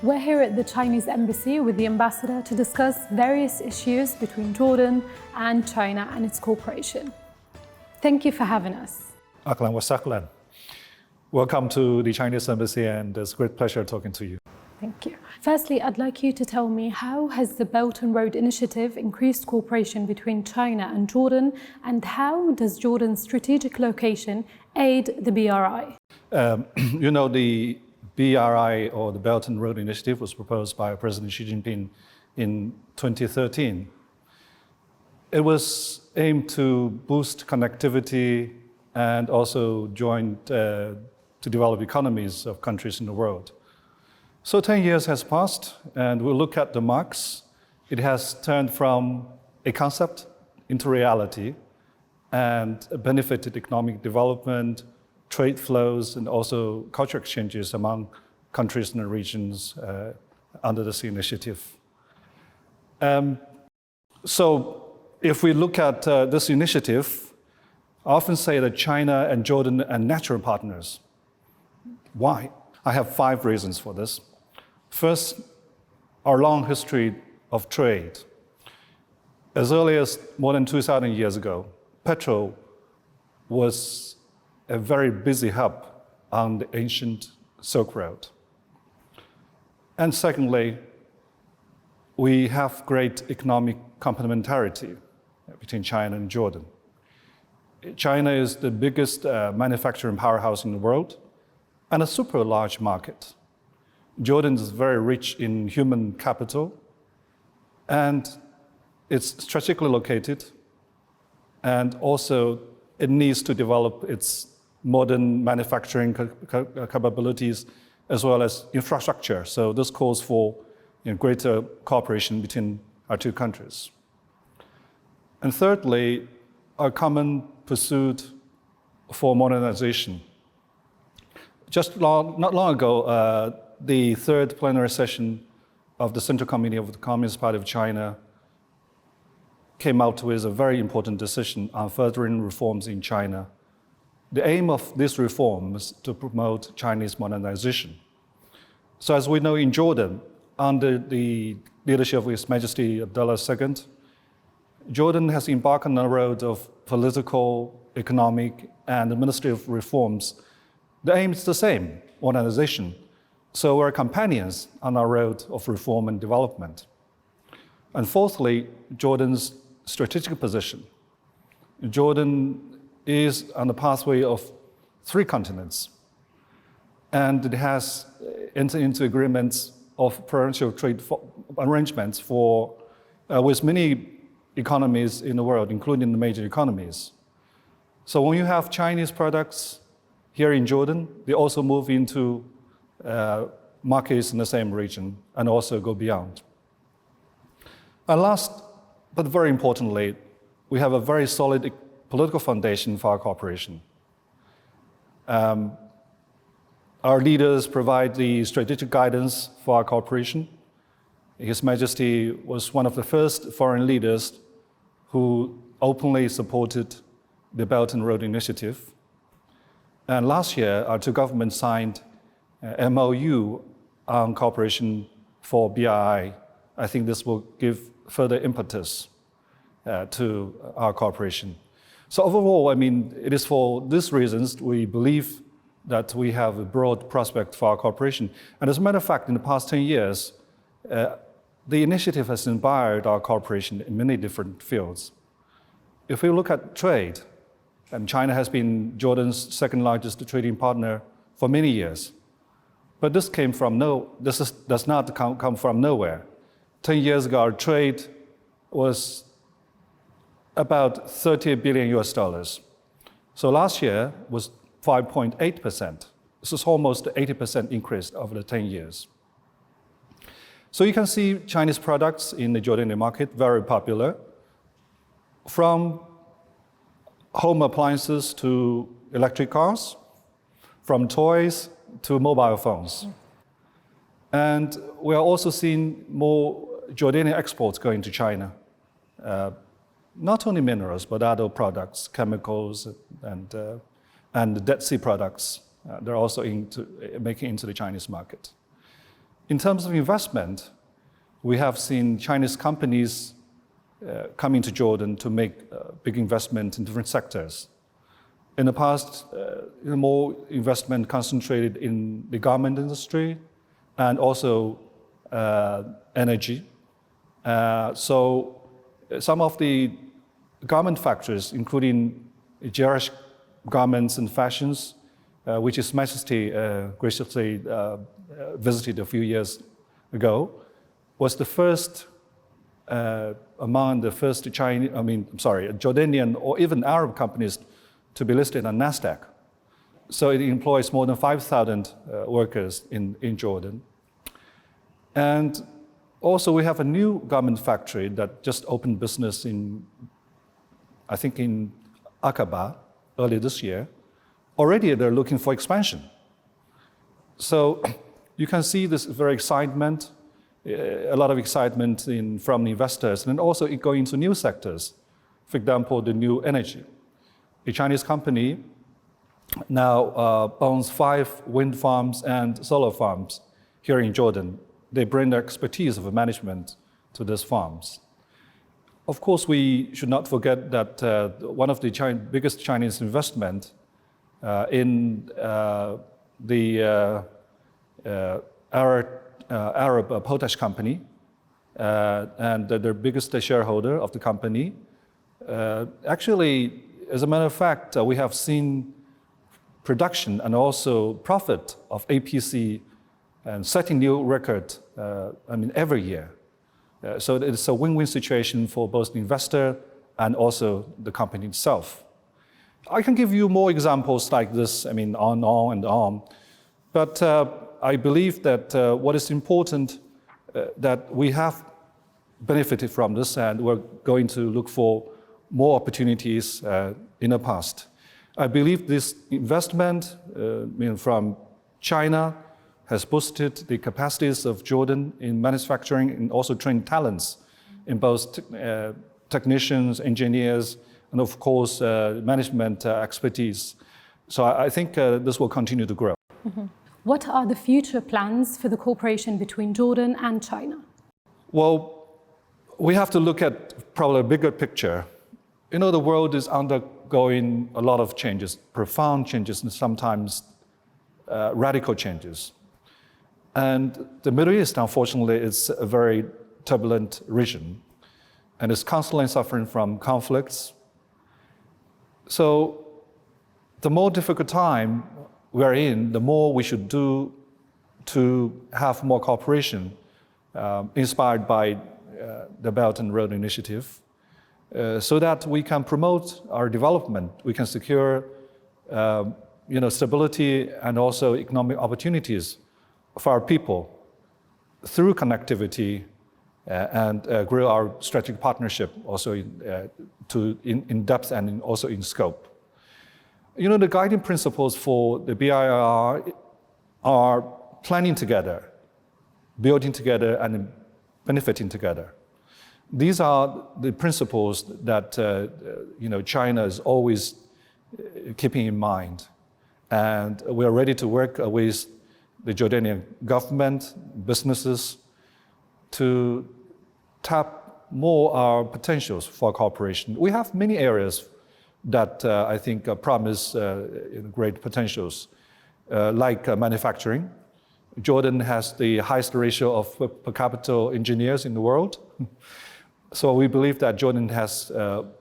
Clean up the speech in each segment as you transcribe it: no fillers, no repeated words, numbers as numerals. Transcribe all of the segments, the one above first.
We're here at the Chinese embassy with the ambassador to discuss various issues between Jordan and China and its cooperation. Thank you for having us. Ahlan wa sahlan. Welcome to the Chinese embassy, and it's a great pleasure talking to you. Thank you. Firstly, I'd like you to tell me, how has the Belt and Road Initiative increased cooperation between China and Jordan, and how does Jordan's strategic location aid the BRI? The BRI, or the Belt and Road Initiative, was proposed by President Xi Jinping in 2013. It was aimed to boost connectivity and also to develop economies of countries in the world. So 10 years has passed, and we look at the marks. It has turned from a concept into reality and benefited economic development, trade flows, and also cultural exchanges among countries and regions under this initiative. So if we look at this initiative, I often say that China and Jordan are natural partners. Why? I have 5 reasons for this. First, our long history of trade. As early as more than 2,000 years ago, petrol was a very busy hub on the ancient Silk Road. And secondly, we have great economic complementarity between China and Jordan. China is the biggest manufacturing powerhouse in the world and a super large market. Jordan is very rich in human capital, and it's strategically located, and also it needs to develop its modern manufacturing capabilities as well as infrastructure. So this calls for greater cooperation between our two countries. And thirdly, our common pursuit for modernization. Just not long ago, the third plenary session of the Central Committee of the Communist Party of China came out with a very important decision on furthering reforms in China. The aim of this reform is to promote Chinese modernization. So as we know, in Jordan, under the leadership of His Majesty Abdullah II, Jordan has embarked on a road of political, economic, and administrative reforms. The aim is the same, modernization. So we're companions on our road of reform and development. And fourthly, Jordan's strategic position. Jordan is on the pathway of 3 continents, and it has entered into agreements of preferential trade arrangements with many economies in the world, including the major economies. So when you have Chinese products here in Jordan, they also move into markets in the same region and also go beyond. And last, but very importantly, we have a very solid political foundation for our cooperation. Our leaders provide the strategic guidance for our cooperation. His Majesty was one of the first foreign leaders who openly supported the Belt and Road Initiative. And last year, our two governments signed an MOU on cooperation for BRI. I think this will give further impetus to our cooperation. So overall, it is for these reasons we believe that we have a broad prospect for our cooperation. And as a matter of fact, in the past 10 years, the initiative has inspired our cooperation in many different fields. If we look at trade, and China has been Jordan's second largest trading partner for many years. But this does not come from nowhere. 10 years ago, our trade was about $30 billion US. So last year was 5.8%. This is almost 80% increase over the 10 years. So you can see Chinese products in the Jordanian market, very popular, from home appliances to electric cars, from toys to mobile phones. And we are also seeing more Jordanian exports going to China. Not only minerals, but other products, chemicals, and Dead Sea products. They're also making into the Chinese market. In terms of investment, we have seen Chinese companies coming to Jordan to make big investment in different sectors. In the past, more investment concentrated in the garment industry and also energy. So some of the garment factories, including Jerash Garments and Fashions, which His Majesty graciously visited a few years ago, was the first among the first Jordanian or even Arab companies to be listed on NASDAQ. So it employs more than 5,000 workers in Jordan. And also we have a new garment factory that just opened business in Aqaba earlier this year. Already they're looking for expansion. So you can see this very excitement, a lot of excitement from the investors, and also it going into new sectors. For example, the new energy. A Chinese company now owns 5 wind farms and solar farms here in Jordan. They bring their expertise of management to these farms. Of course, we should not forget that one of the biggest Chinese investment in the Arab potash company, and their biggest shareholder of the company. Actually, as a matter of fact, we have seen production and also profit of APC and setting new record, every year. So it's a win-win situation for both the investor and also the company itself. I can give you more examples like this, on and on. But I believe that what is important, that we have benefited from this and we're going to look for more opportunities in the past. I believe this investment from China has boosted the capacities of Jordan in manufacturing and also trained talents in both technicians, engineers, and of course, management expertise. So I think this will continue to grow. Mm-hmm. What are the future plans for the cooperation between Jordan and China? Well, we have to look at probably a bigger picture. The world is undergoing a lot of changes, profound changes, and sometimes radical changes. And the Middle East, unfortunately, is a very turbulent region and is constantly suffering from conflicts. So the more difficult time we're in, the more we should do to have more cooperation inspired by the Belt and Road Initiative so that we can promote our development, we can secure stability and also economic opportunities for our people through connectivity and grow our strategic partnership also in depth and also in scope. The guiding principles for the BIR are planning together, building together, and benefiting together. These are the principles that China is always keeping in mind. And we are ready to work with the Jordanian government, businesses, to tap more our potentials for cooperation. We have many areas that I think promise great potentials, like manufacturing. Jordan has the highest ratio of per capita engineers in the world. So we believe that Jordan has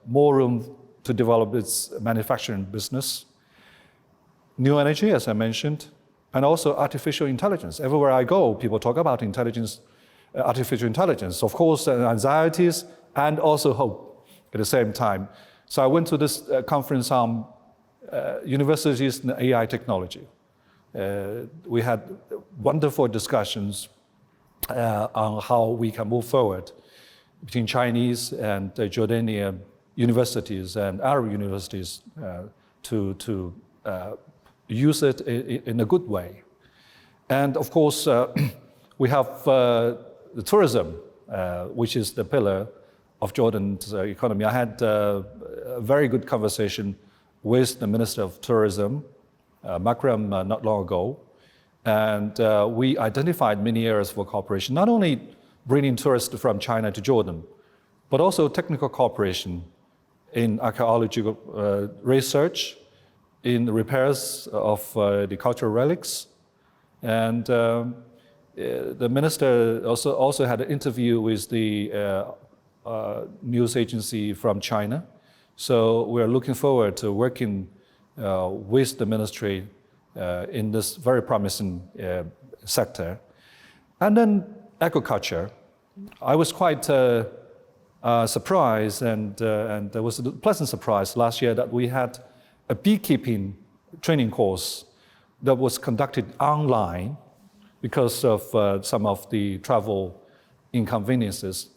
more room to develop its manufacturing business. New energy, as I mentioned, and also artificial intelligence. Everywhere I go, people talk about artificial intelligence. Of course, anxieties and also hope at the same time. So I went to this conference on universities and AI technology. We had wonderful discussions on how we can move forward between Chinese and Jordanian universities and Arab universities to use it in a good way. And of course, we have the tourism, which is the pillar of Jordan's economy. I had a very good conversation with the Minister of Tourism, Makram, not long ago. And we identified many areas for cooperation, not only bringing tourists from China to Jordan, but also technical cooperation in archaeological research, in the repairs of the cultural relics. And the minister also had an interview with the news agency from China. So we're looking forward to working with the ministry in this very promising sector. And then agriculture. I was quite surprised, and there was a pleasant surprise last year that we had a beekeeping training course that was conducted online because of some of the travel inconveniences.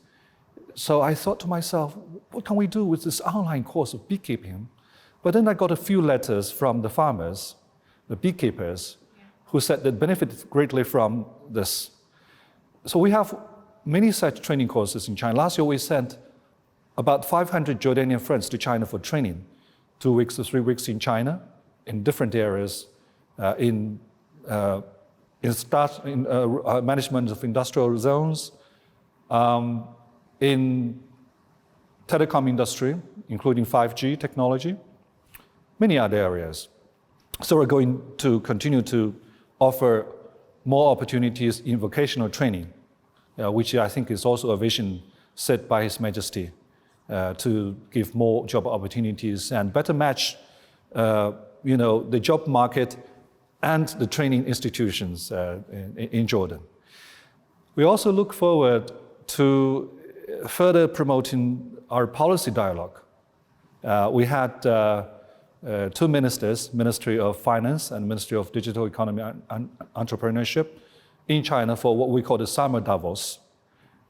So I thought to myself, what can we do with this online course of beekeeping? But then I got a few letters from the farmers, the beekeepers, who said they benefited greatly from this. So we have many such training courses in China. Last year we sent about 500 Jordanian friends to China for training, 2 weeks to 3 weeks in China, in different areas, in management of industrial zones, in telecom industry, including 5G technology, many other areas. So we're going to continue to offer more opportunities in vocational training, which I think is also a vision set by His Majesty to give more job opportunities and better match, the job market and the training institutions in Jordan. We also look forward to further promoting our policy dialogue. We had two ministers, Ministry of Finance and Ministry of Digital Economy and Entrepreneurship, in China for what we call the summer Davos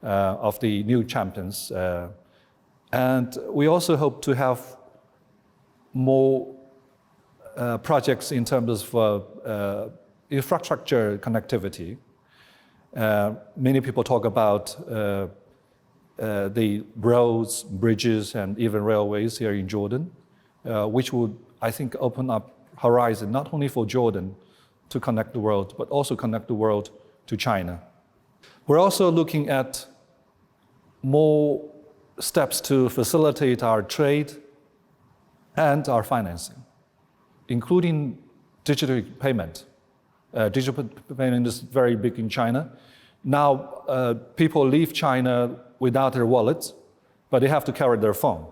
of the new champions. And we also hope to have more projects in terms of infrastructure connectivity. Many people talk about the roads, bridges, and even railways here in Jordan, which would, I think, open up horizon not only for Jordan to connect the world, but also connect the world to China. We're also looking at more steps to facilitate our trade and our financing, including digital payment. Digital payment is very big in China. Now, people leave China without their wallets, but they have to carry their phone.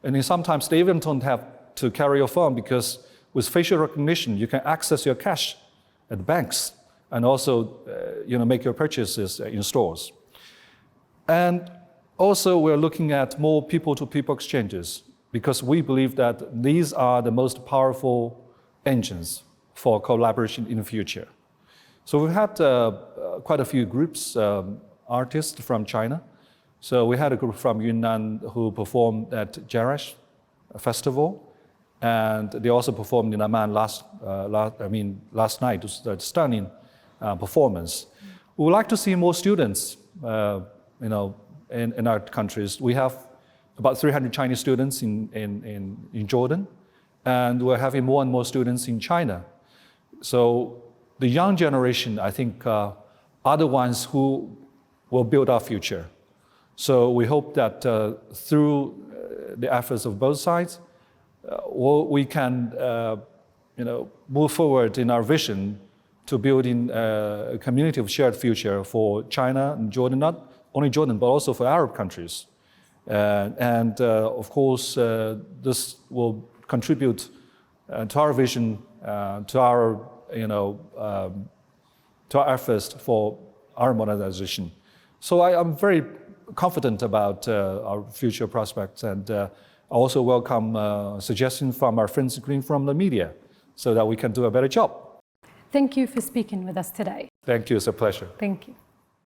And sometimes they even don't have to carry your phone because with facial recognition, you can access your cash at banks and also make your purchases in stores. And also we're looking at more people-to-people exchanges because we believe that these are the most powerful engines for collaboration in the future. So we've had quite a few groups, artists from China. So we had a group from Yunnan who performed at Jerash Festival, and they also performed in Amman last night. It was a stunning performance. We would like to see more students, in our countries. We have about 300 Chinese students in Jordan, and we're having more and more students in China. So the young generation, I think, are the ones who will build our future. So we hope that through the efforts of both sides, we can move forward in our vision to building a community of shared future for China and Jordan, not only Jordan, but also for Arab countries. Of course, this will contribute to our vision, to our efforts for our modernization. So I'm very confident about our future prospects, and I also welcome suggestions from our friends including from the media so that we can do a better job. Thank you for speaking with us today. Thank you, it's a pleasure. Thank you.